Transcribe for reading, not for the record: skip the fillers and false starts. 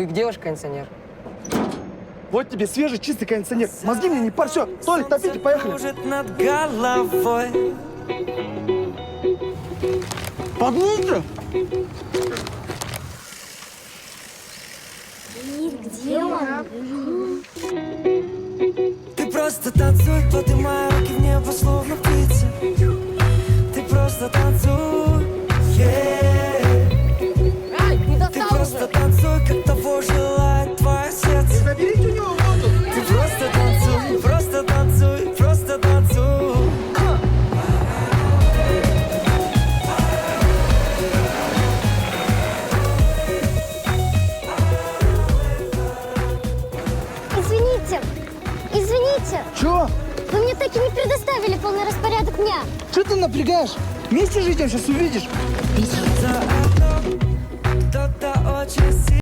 Ну и где ваш кондиционер? Вот тебе свежий, чистый кондиционер. Мозги мне не парь, все. Толик, топите, поехали. Над головой. Погнуться. Где он? Ты просто танцуй, поднимай руки в небо, словно птица. Ты просто танцуй, Ай, не Ты достал просто уже! танцуй, как того желает твое сердце. Заберите у него воду. Ты просто танцуй, просто танцуй, просто танцуй. Извините, извините, Чё? вы мне так и не предоставили полный распорядок дня. Чё ты напрягаешь? Вместе жить, сейчас увидишь. За окном кто-то очень сильно